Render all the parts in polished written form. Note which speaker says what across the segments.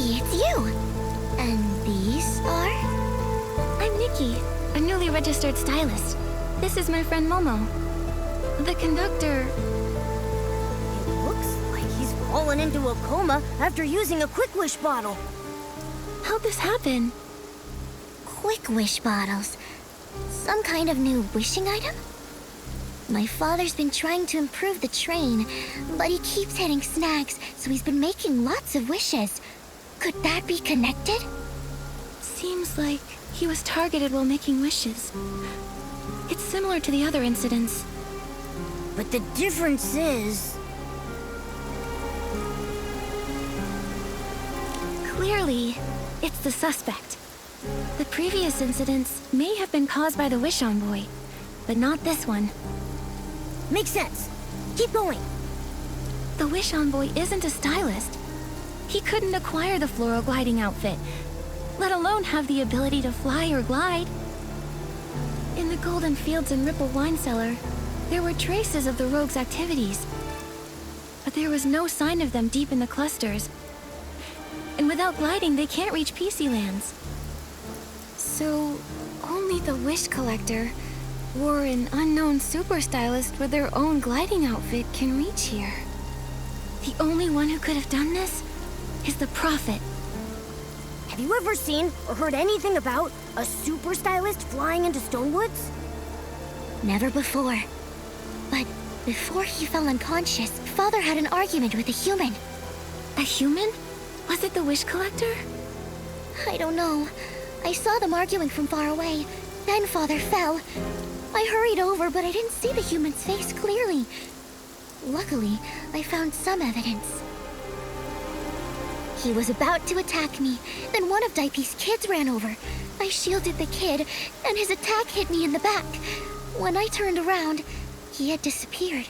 Speaker 1: It's you! And these are?
Speaker 2: I'm Nikki, a newly registered stylist. This is my friend Momo. The conductor...
Speaker 1: It looks like he's fallen into a coma after using a Quick Wish bottle.
Speaker 2: How'd this happen?
Speaker 1: Quick Wish bottles? Some kind of new wishing item? My father's been trying to improve the train, but he keeps hitting snags, so he's been making lots of wishes. Could that be connected?
Speaker 2: Seems like he was targeted while making wishes. It's similar to the other incidents.
Speaker 1: But the difference is...
Speaker 2: Clearly, it's the suspect. The previous incidents may have been caused by the Wish Envoy, but not this one.
Speaker 1: Makes sense. Keep going.
Speaker 2: The Wish Envoy isn't a stylist. He couldn't acquire the floral gliding outfit, let alone have the ability to fly or glide. In the Golden Fields and Ripple Wine Cellar, there were traces of the rogue's activities, but there was no sign of them deep in the clusters. And without gliding, they can't reach PC lands. So, only the Wish Collector, or an unknown super stylist with their own gliding outfit can reach here. The only one who could have done this is the Prophet.
Speaker 1: Have you ever seen or heard anything about a super stylist flying into Stonewoods? Never before. But before he fell unconscious, Father had an argument with a human.
Speaker 2: A human? Was it the Wish Collector?
Speaker 1: I don't know. I saw them arguing from far away. Then Father fell. I hurried over, but I didn't see the human's face clearly. Luckily, I found some evidence. He was about to attack me, then one of Daipi's kids ran over. I shielded the kid, and his attack hit me in the back. When I turned around, he had disappeared.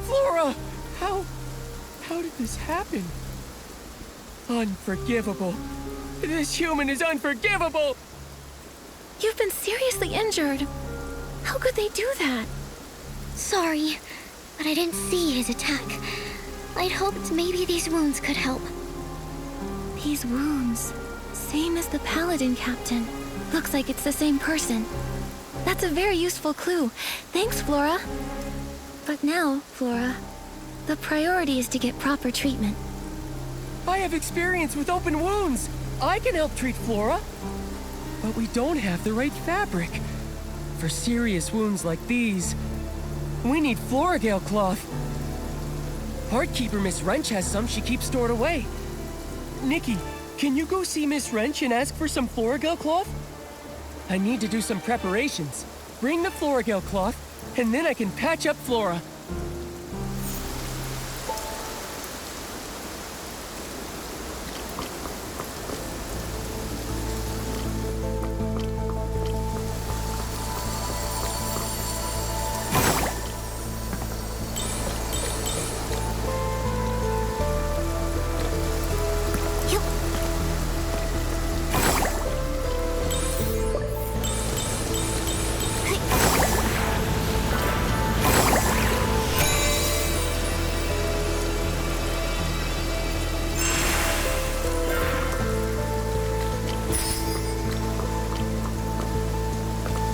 Speaker 3: Flora! How did this happen? Unforgivable. This human is unforgivable!
Speaker 2: You've been seriously injured. How could they do that?
Speaker 1: Sorry, but I didn't see his attack. I'd hoped maybe these wounds could help.
Speaker 2: These wounds, same as the Paladin Captain. Looks like it's the same person. That's a very useful clue. Thanks, Flora. But now, Flora, the priority is to get proper treatment.
Speaker 3: I have experience with open wounds. I can help treat Flora. But we don't have the right fabric. For serious wounds like these, we need Floragale cloth. Heartkeeper Miss Wrench has some she keeps stored away. Nikki, can you go see Miss Wrench and ask for some Floragale cloth? I need to do some preparations. Bring the Floragale cloth, and then I can patch up Flora.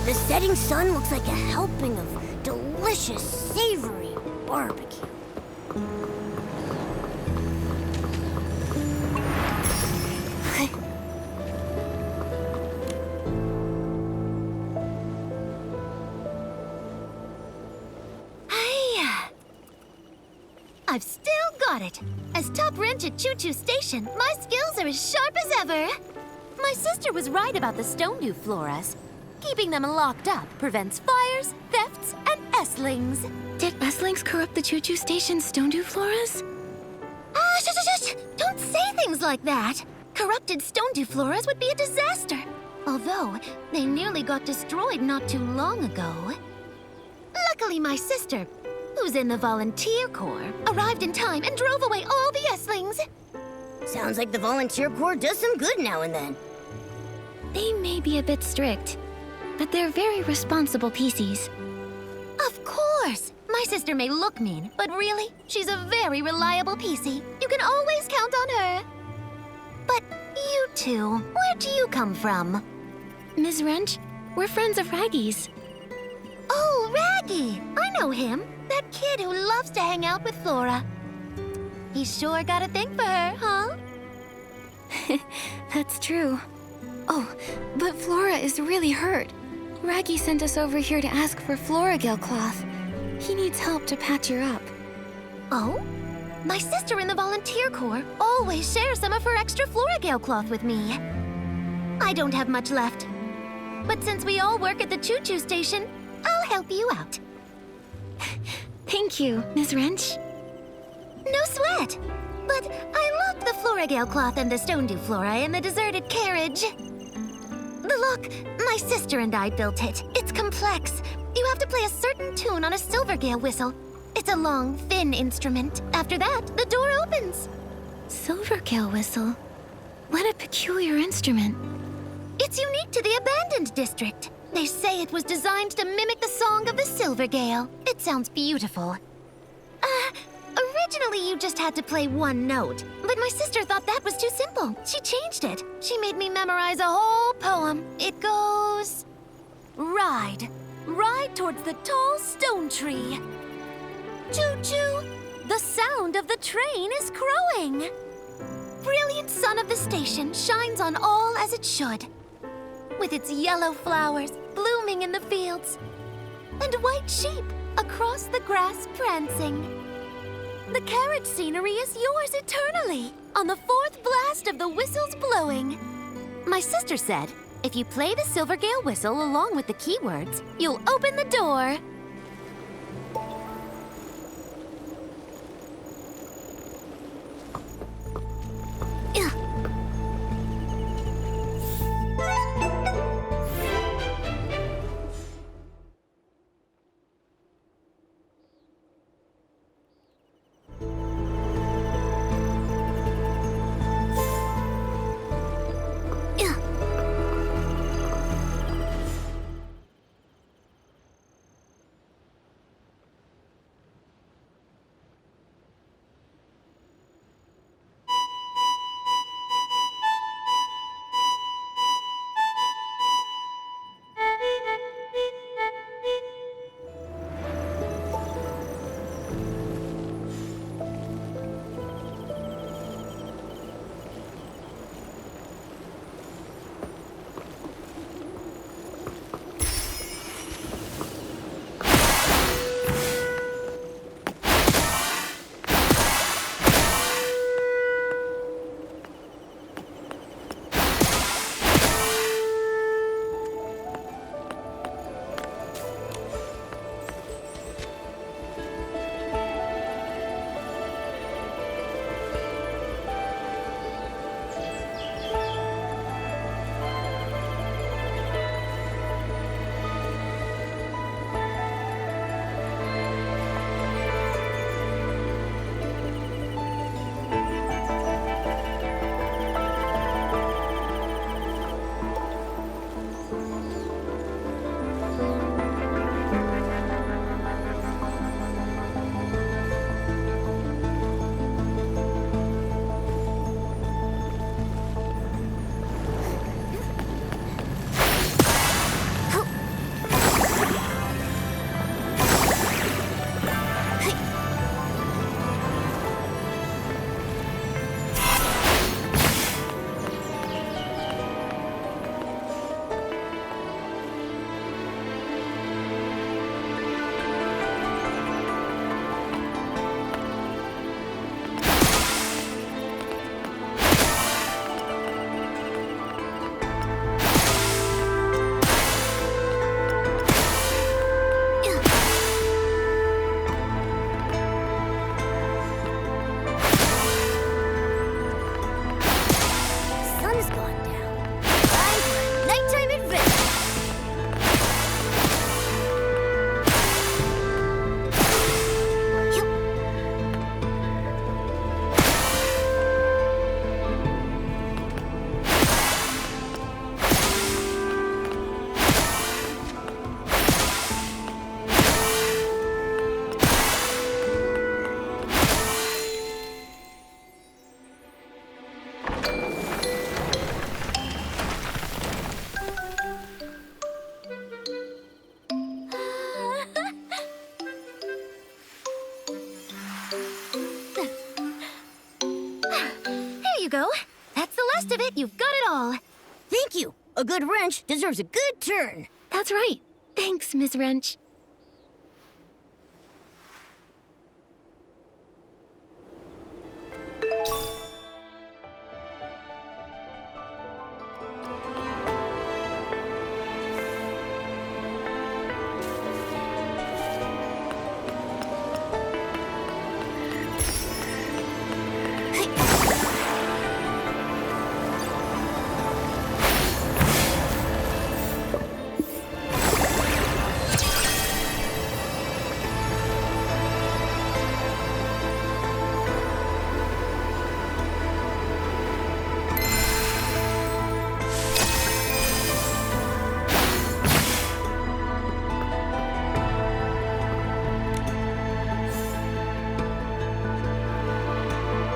Speaker 1: The setting sun looks like a helping of delicious, savory barbecue.
Speaker 4: I've still got it. As top wrench at Choo Choo Station, my skills are as sharp as ever. My sister was right about the Stone Dew Floras. Keeping them locked up prevents fires, thefts, and S-lings.
Speaker 2: Did S-Links corrupt the choo-choo station's stone-dew floras?
Speaker 4: Shush! Don't say things like that. Corrupted stone-dew floras would be a disaster. Although, they nearly got destroyed not too long ago. Luckily, my sister, who's in the volunteer corps, arrived in time and drove away all the S-lings.
Speaker 1: Sounds like the volunteer corps does some good now and then.
Speaker 2: They may be a bit strict, but they're very responsible PCs.
Speaker 4: Of course! My sister may look mean, but really, she's a very reliable PC. You can always count on her. But you two, where do you come from?
Speaker 2: Ms. Wrench, we're friends of Raggy's.
Speaker 4: Oh, Raggy! I know him. That kid who loves to hang out with Flora. He's sure got a thing for her, huh?
Speaker 2: That's true. Oh, but Flora is really hurt. Raggy sent us over here to ask for Floragale cloth. He needs help to patch her up.
Speaker 4: Oh? My sister in the volunteer corps always shares some of her extra Floragale cloth with me. I don't have much left. But since we all work at the choo-choo station, I'll help you out.
Speaker 2: Thank you, Ms. Wrench.
Speaker 4: No sweat. But I locked the Floragale cloth and the stone-dew flora in the deserted carriage. The lock, my sister and I built it. It's complex. You have to play a certain tune on a Silvergale whistle. It's a long, thin instrument. After that, the door opens.
Speaker 2: Silvergale whistle? What a peculiar instrument.
Speaker 4: It's unique to the abandoned district. They say it was designed to mimic the song of the Silvergale. It sounds beautiful. Originally you just had to play one note, but my sister thought that was too simple. She changed it. She made me memorize a whole poem. It goes... Ride. Ride towards the tall stone tree. Choo-choo! The sound of the train is crowing. Brilliant sun of the station shines on all as it should. With its yellow flowers blooming in the fields, and white sheep across the grass prancing. The carriage scenery is yours eternally, on the fourth blast of the whistle's blowing. My sister said, if you play the Silvergale whistle along with the keywords, you'll open the door. go. That's the last of it. You've got it all.
Speaker 5: Thank you. A good wrench deserves a good turn.
Speaker 2: That's right. Thanks, Miss Wrench.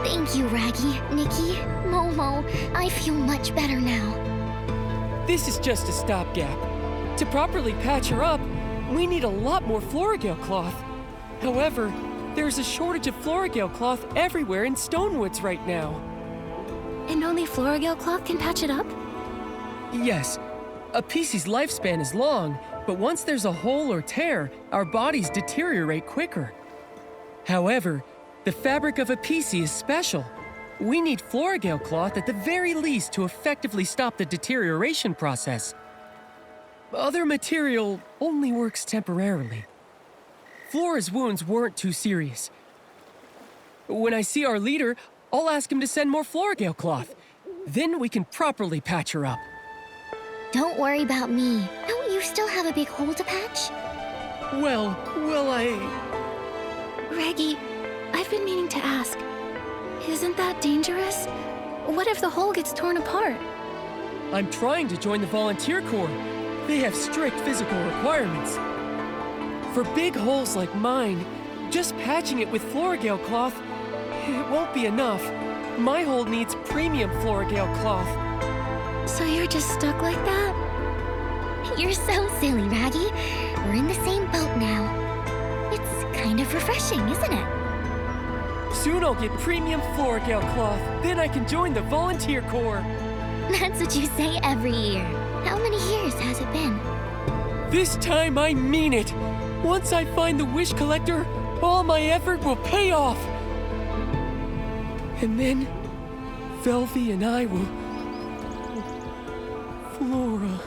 Speaker 1: Thank you, Raggy, Nikki, Momo. I feel much better now.
Speaker 3: This is just a stopgap. To properly patch her up, we need a lot more Florigale cloth. However, there's a shortage of Florigale cloth everywhere in Stonewoods right now.
Speaker 2: And only Florigale cloth can patch it up?
Speaker 3: Yes, a PC's lifespan is long, but once there's a hole or tear, our bodies deteriorate quicker. However, the fabric of a PC is special. We need Florigale cloth at the very least to effectively stop the deterioration process. Other material only works temporarily. Flora's wounds weren't too serious. When I see our leader, I'll ask him to send more Florigale cloth. Then we can properly patch her up.
Speaker 1: Don't worry about me. Don't you still have a big hole to patch?
Speaker 3: Well,
Speaker 2: Reggie, I've been meaning to ask. Isn't that dangerous? What if the hole gets torn apart?
Speaker 3: I'm trying to join the volunteer corps. They have strict physical requirements. For big holes like mine, just patching it with Florigale cloth, it won't be enough. My hole needs premium Florigale cloth.
Speaker 2: So you're just stuck like that?
Speaker 1: You're so silly, Raggy. We're in the same boat now. It's kind of refreshing, isn't it?
Speaker 3: Soon I'll get premium Florigale cloth. Then I can join the volunteer corps.
Speaker 1: That's what you say every year. How many years has it been?
Speaker 3: This time I mean it. Once I find the wish collector, all my effort will pay off. And then, Velvy and I will... Flora...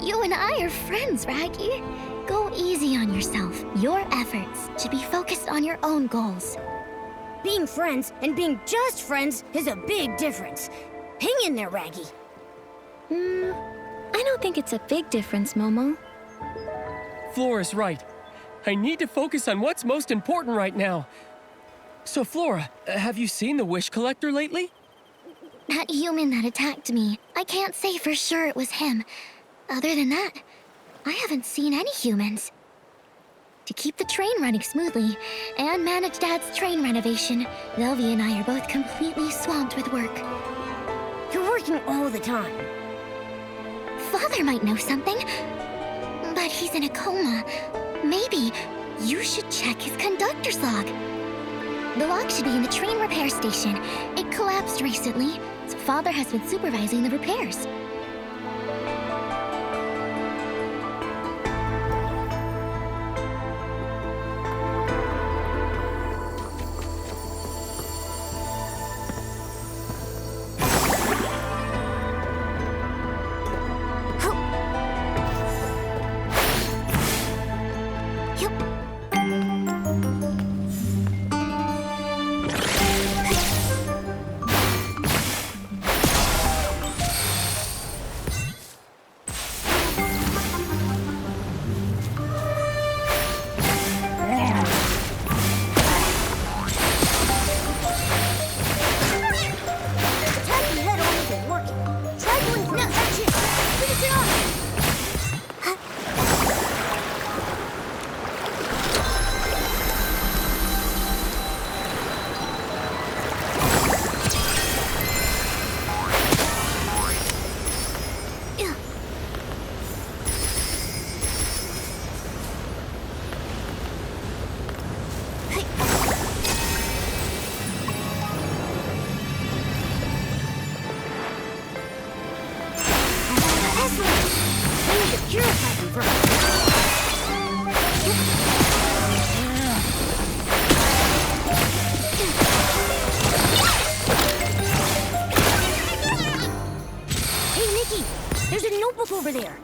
Speaker 1: You and I are friends, Raggy. Go easy on yourself. Your efforts should be focused on your own goals.
Speaker 5: Being friends and being just friends is a big difference. Hang in there, Raggy.
Speaker 2: I don't think it's a big difference, Momo.
Speaker 3: Flora's right. I need to focus on what's most important right now. So, Flora, have you seen the wish collector lately?
Speaker 1: That human that attacked me, I can't say for sure it was him. Other than that, I haven't seen any humans. To keep the train running smoothly and manage Dad's train renovation, Velvy and I are both completely swamped with work.
Speaker 5: You're working all the time.
Speaker 1: Father might know something, but he's in a coma. Maybe you should check his conductor's log. The log should be in the train repair station. It collapsed recently, so Father has been supervising the repairs.
Speaker 5: Hey, Nikki, there's a notebook over there.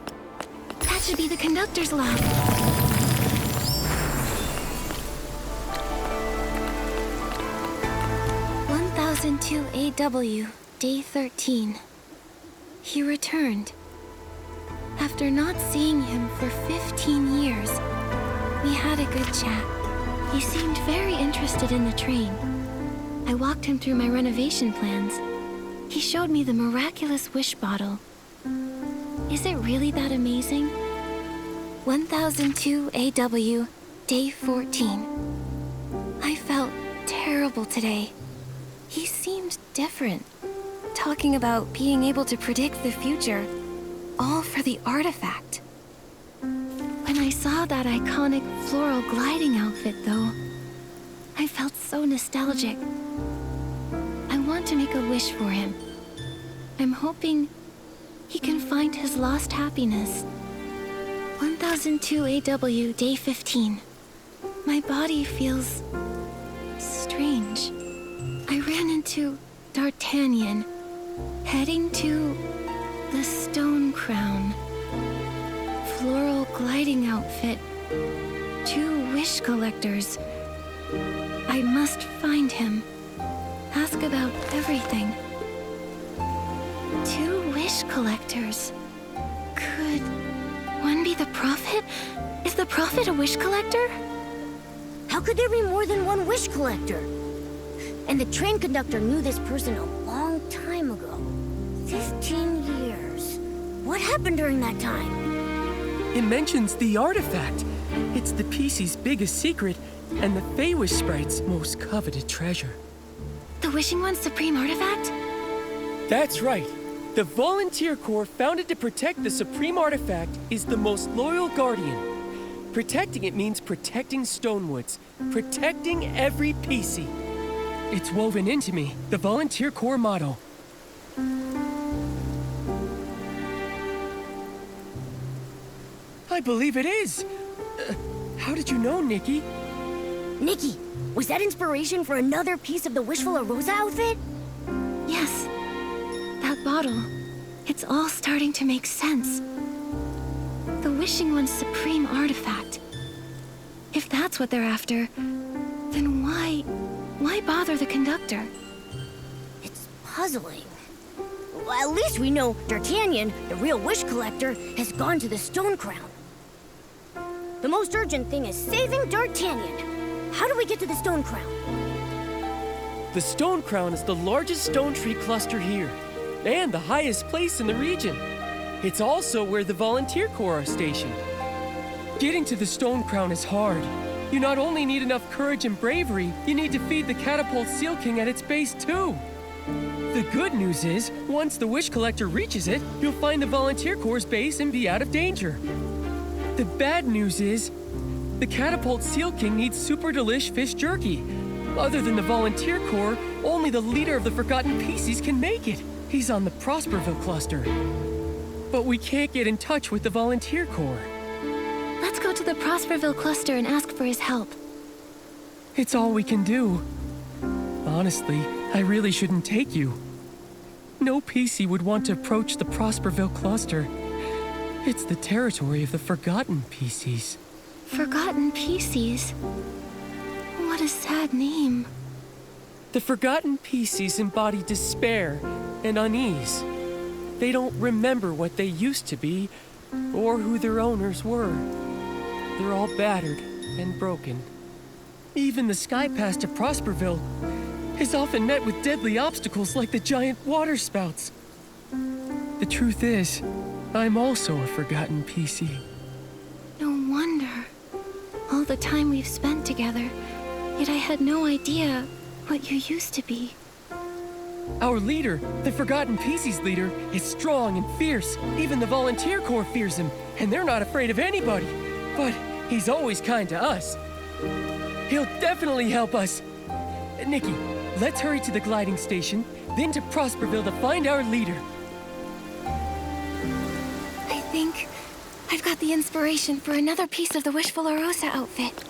Speaker 2: That should be the conductor's log. AW, day 13. He returned. After not seeing him for 15 years, we had a good chat. He seemed very interested in the train. I walked him through my renovation plans. He showed me the miraculous wish bottle. Is it really that amazing? 1002 AW, day 14. I felt terrible today. He seemed different, talking about being able to predict the future, all for the artifact. When I saw that iconic floral gliding outfit, though, I felt so nostalgic. I want to make a wish for him. I'm hoping he can find his lost happiness. 1002 AW, day 15. My body feels strange. I ran into D'Artagnan, heading to the Stone Crown. Floral gliding outfit. 2 wish collectors. I must find him. Ask about everything. 2 wish collectors. Could one be the Prophet? Is the Prophet a wish collector?
Speaker 5: How could there be more than one wish collector? And the train conductor knew this person a long time ago. 15 years. What happened during that time?
Speaker 3: It mentions the artifact. It's the PC's biggest secret and the Feywish Sprite's most coveted treasure.
Speaker 2: The Wishing One's supreme artifact?
Speaker 3: That's right. The Volunteer Corps, founded to protect the supreme artifact, is the most loyal guardian. Protecting it means protecting Stonewoods, protecting every PC. It's woven into me, the Volunteer Corps motto. I believe it is. How did you know, Nikki?
Speaker 5: Nikki, was that inspiration for another piece of the Wishful Rosa outfit?
Speaker 2: Yes. That bottle. It's all starting to make sense. The Wishing One's supreme artifact. If that's what they're after, then why bother the conductor?
Speaker 5: It's puzzling. Well, at least we know D'Artagnan, the real wish collector, has gone to the Stone Crown. The most urgent thing is saving D'Artagnan. How do we get to the Stone Crown?
Speaker 3: The Stone Crown is the largest stone tree cluster here, and the highest place in the region. It's also where the Volunteer Corps are stationed. Getting to the Stone Crown is hard. You not only need enough courage and bravery, you need to feed the Catapult Seal King at its base too. The good news is, once the Wish Collector reaches it, you'll find the Volunteer Corps' base and be out of danger. The bad news is, the Catapult Seal King needs super delish fish jerky. Other than the Volunteer Corps, only the leader of the Forgotten Pieces can make it. He's on the Prosperville cluster. But we can't get in touch with the Volunteer Corps.
Speaker 2: Let's go to the Prosperville cluster and ask for his help.
Speaker 3: It's all we can do. Honestly, I really shouldn't take you. No PC would want to approach the Prosperville cluster. It's the territory of the Forgotten PCs.
Speaker 2: Forgotten Pieces? What a sad name.
Speaker 3: The Forgotten PCs embody despair and unease. They don't remember what they used to be or who their owners were. They're all battered and broken. Even the sky pass to Prosperville is often met with deadly obstacles like the giant water spouts. The truth is, I'm also a Forgotten PC.
Speaker 2: No wonder. All the time we've spent together, yet I had no idea what you used to be.
Speaker 3: Our leader, the Forgotten PC's leader, is strong and fierce. Even the Volunteer Corps fears him, and they're not afraid of anybody. But he's always kind to us. He'll definitely help us. Nikki, let's hurry to the gliding station, then to
Speaker 2: I've got the inspiration for another piece of the Wishful Rosa outfit.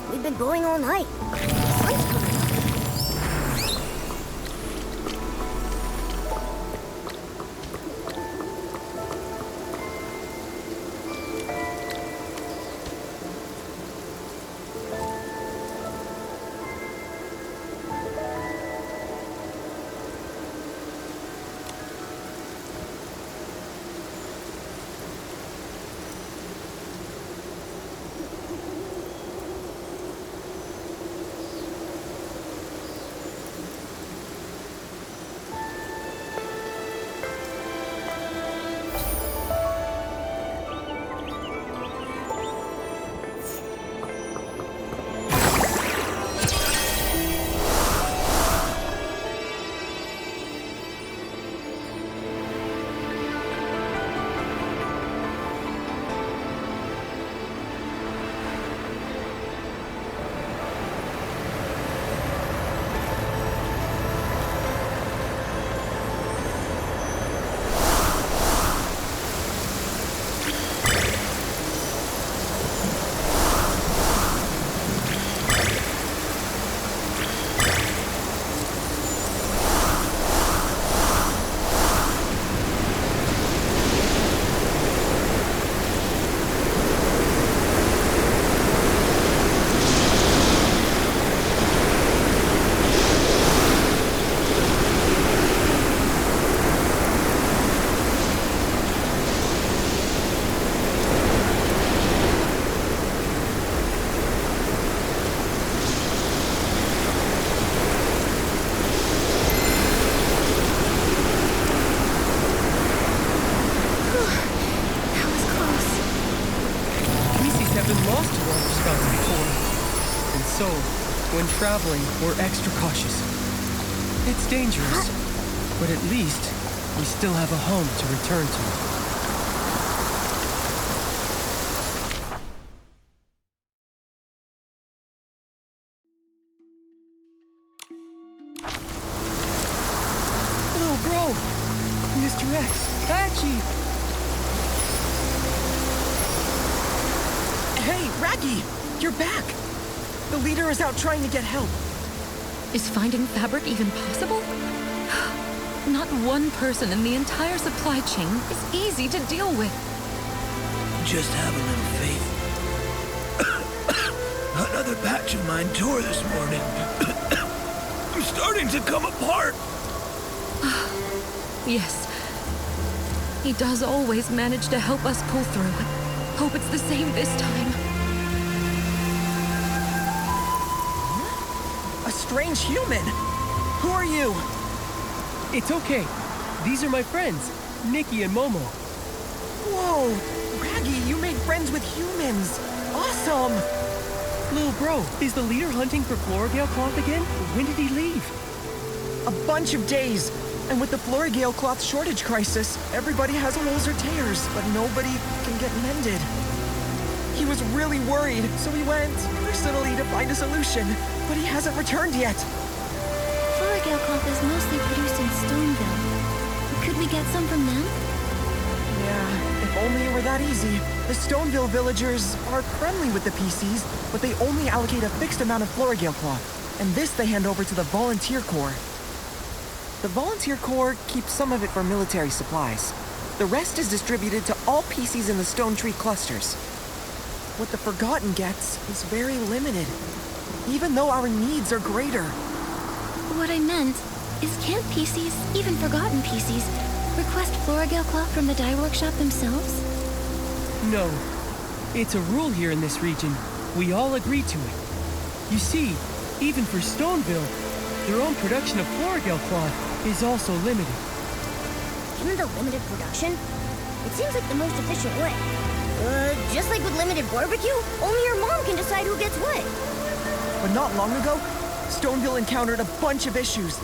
Speaker 5: We've been going all night.
Speaker 3: So, when traveling, we're extra cautious. It's dangerous, but at least we still have a home to return to. Oh, bro! Mr. X, Patchy!
Speaker 6: Hey, Raggy! You're back! The leader is out trying to get help.
Speaker 7: Is finding fabric even possible? Not one person in the entire supply chain is easy to deal with.
Speaker 8: just have a little faith. Another patch of mine tore this morning. I'm starting to come apart.
Speaker 7: Yes. He does always manage to help us pull through. Hope it's the same this time.
Speaker 6: A strange human! Who are you?
Speaker 3: It's okay. These are my friends, Nikki and Momo.
Speaker 6: Whoa! Raggy, you made friends with humans! Awesome!
Speaker 3: Little bro, is the leader hunting for Florigale cloth again? When did he leave?
Speaker 6: A bunch of days! And with the Florigale cloth shortage crisis, everybody has holes or tears, but nobody can get mended. He was really worried, so he went personally to find a solution, but he hasn't returned yet.
Speaker 2: Florigale cloth is mostly produced in Stoneville. Could we get some from them?
Speaker 6: Yeah, if only it were that easy. The Stoneville villagers are friendly with the PCs, but they only allocate a fixed amount of Florigale cloth, and this they hand over to the Volunteer Corps. The Volunteer Corps keeps some of it for military supplies. The rest is distributed to all PCs in the Stone Tree clusters. What the Forgotten gets is very limited, even though our needs are greater.
Speaker 2: What I meant is can't PCs, even forgotten PCs, request Florigale cloth from the dye workshop themselves?
Speaker 3: No. It's a rule here in this region. We all agree to it. You see, even for Stoneville, their own production of Florigale cloth is also limited.
Speaker 5: Given the limited production, it seems like the most efficient way. Just like with limited barbecue, only your mom can decide who gets what.
Speaker 6: But not long ago, Stoneville encountered a bunch of issues.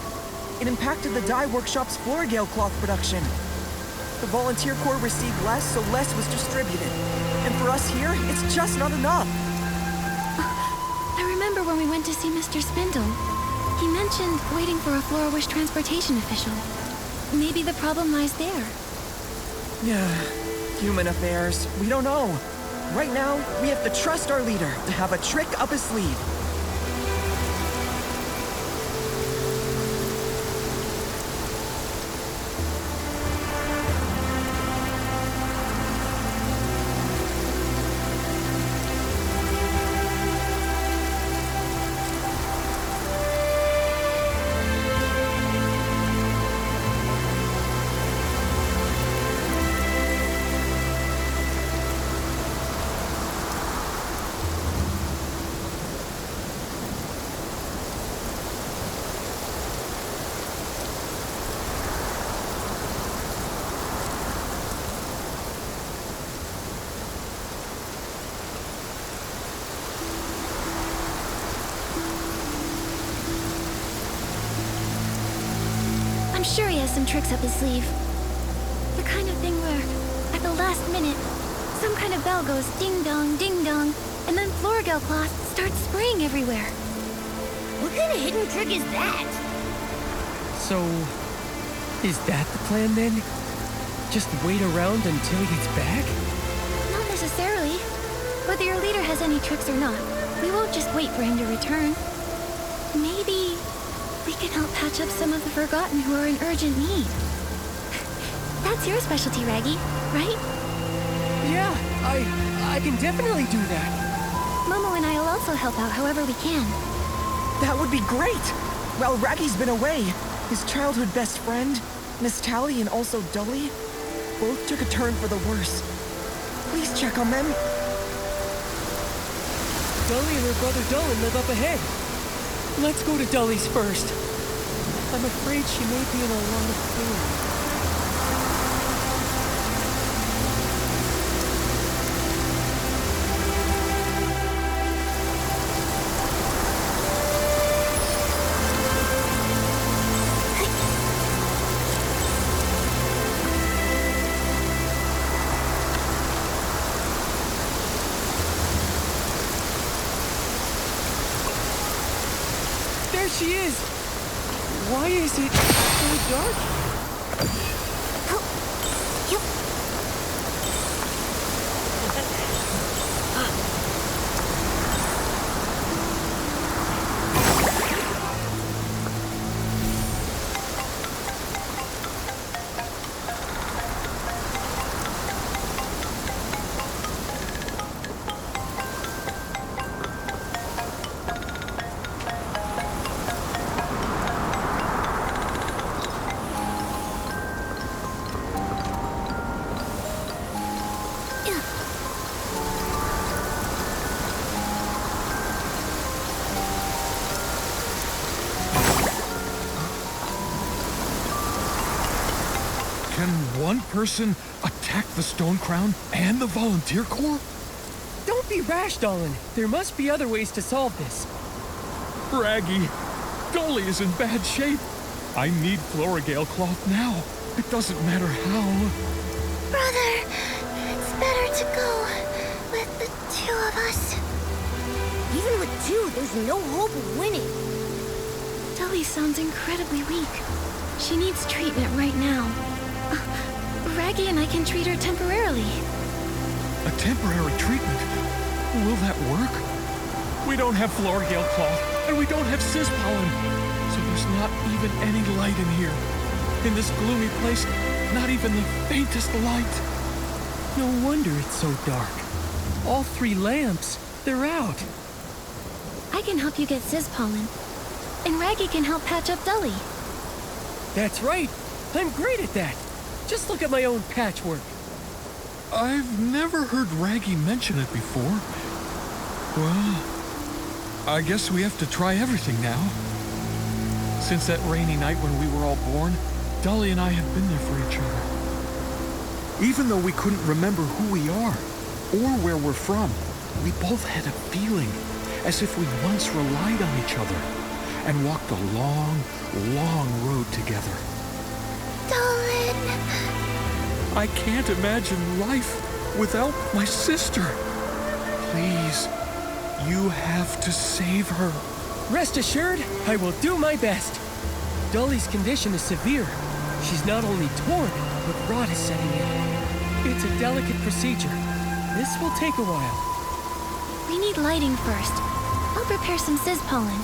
Speaker 6: It impacted the dye workshop's Florigale cloth production. The Volunteer Corps received less, so less was distributed. And for us here, it's just not enough.
Speaker 2: I remember when we went to see Mr. Spindle. He mentioned waiting for a Flora Wish transportation official. Maybe the problem lies there.
Speaker 6: Yeah, human affairs. We don't know. Right now, we have to trust our leader to have a trick up his sleeve.
Speaker 2: I'm sure he has some tricks up his sleeve. The kind of thing where, at the last minute, some kind of bell goes ding-dong, ding-dong, and then Florigale cloth starts spraying everywhere.
Speaker 5: What kind of hidden trick is that?
Speaker 3: So, is that the plan then? Just wait around until he gets back?
Speaker 2: Not necessarily. Whether your leader has any tricks or not, we won't just wait for him to return. Maybe we can help patch up some of the Forgotten who are in urgent need. That's your specialty, Raggy, right?
Speaker 3: Yeah, I can definitely do that.
Speaker 2: Momo and I will also help out however we can.
Speaker 6: That would be great! While Raggy's been away, his childhood best friend, Miss Tally and also Dully, both took a turn for the worse. Please check on them.
Speaker 3: Dully and her brother Dullin live up ahead. Let's go to Dully's first. I'm afraid she may be in a lot of pain. There she is! Why is it so dark?
Speaker 8: Can one person attack the Stone Crown and the Volunteer Corps?
Speaker 3: Don't be rash, Dolan. There must be other ways to solve this.
Speaker 8: Raggy, Dolly is in bad shape. I need Floragale cloth now. It doesn't matter how.
Speaker 1: Brother, it's better to go with the two of us.
Speaker 5: Even with two, there's no hope of winning.
Speaker 2: Dolly sounds incredibly weak. She needs treatment right now. Raggy and I can treat her temporarily.
Speaker 8: A temporary treatment? Will that work? We don't have Floragale cloth, and we don't have Sis pollen. So there's not even any light in here. In this gloomy place, not even the faintest light.
Speaker 3: No wonder it's so dark. All 3 lamps, they're out.
Speaker 2: I can help you get Sis pollen. And Raggy can help patch up Dolly.
Speaker 3: That's right. I'm great at that. Just look at my own patchwork.
Speaker 8: I've never heard Raggy mention it before. Well, I guess we have to try everything now. Since that rainy night when we were all born, Dolly and I have been there for each other. Even though we couldn't remember who we are, or where we're from, we both had a feeling as if we once relied on each other and walked a long, long road together.
Speaker 1: Dolan.
Speaker 8: I can't imagine life without my sister. Please, you have to save her.
Speaker 3: Rest assured, I will do my best. Dolly's condition is severe. She's not only torn, but rot is setting in. It's a delicate procedure. This will take a while.
Speaker 2: We need lighting first. I'll prepare some Sis pollen.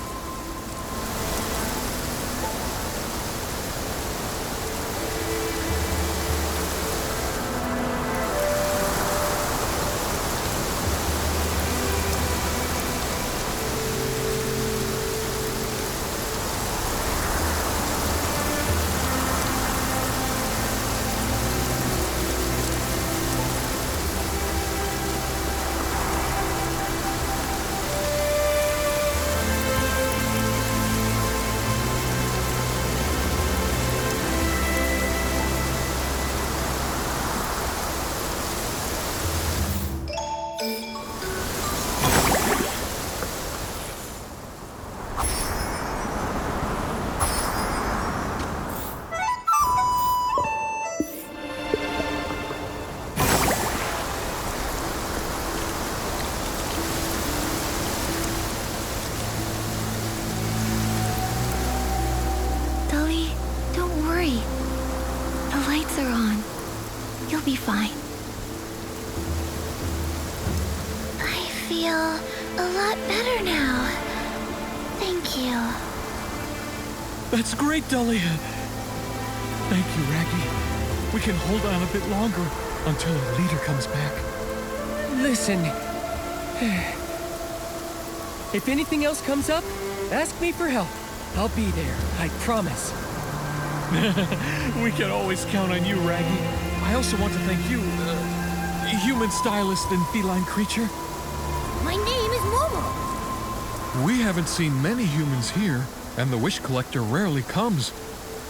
Speaker 2: You'll be fine.
Speaker 1: I feel a lot better now. Thank you.
Speaker 8: That's great, Dolly. Thank you, Raggy. We can hold on a bit longer until a leader comes back.
Speaker 3: Listen. If anything else comes up, ask me for help. I'll be there, I promise.
Speaker 8: We can always count on you, Raggy. I also want to thank you, human stylist and feline creature.
Speaker 5: My name is Momo.
Speaker 8: We haven't seen many humans here, and the Wish Collector rarely comes.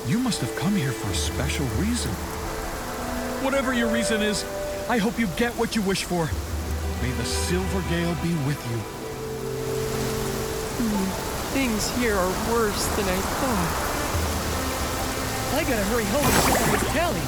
Speaker 8: You must have come here for a special reason. Whatever your reason is, I hope you get what you wish for. May the Silver Gale be with you.
Speaker 3: Things here are worse than I thought. I gotta hurry home and check on this tally.